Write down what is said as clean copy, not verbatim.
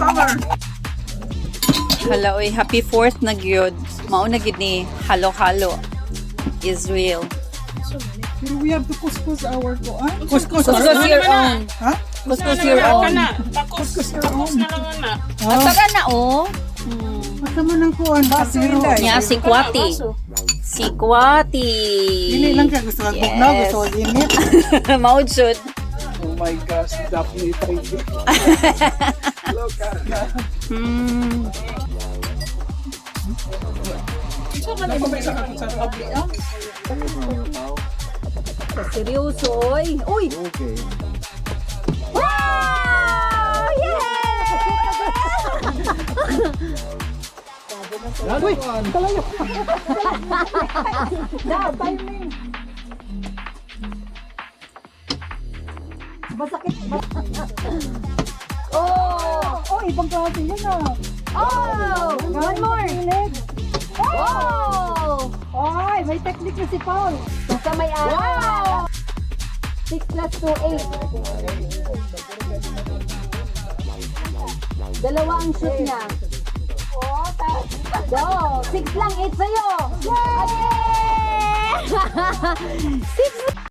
summer. Hala, oy, happy 4th na gyud. Mao na gid ni halo-halo. Israel. Pero we have to couscous our kuan. Couscous your own. Ha? Couscous your own. Couscous your own. Mataga na, oh. Mata mo ng kuan. Kasiro. Nya, si Kwati. Si Kwati. Dili lang ka gusto kag bugnaw, gusto kag init. Maud shoot. Oh my gosh, Daphne 3D. Look at that. Seryoso, oy. Uy! Okay. Wow! Yeah! Uy, kalayo. Timing. Masakit. Oh, ibang klase yun ah. Oh! One more. Oh! Ay, may technique na si Paul. Basta may araw. Wow! 6 plus 2, 8. Dalawa ang shoot niya. Go! 6 lang, 8 sa'yo! Yay! 6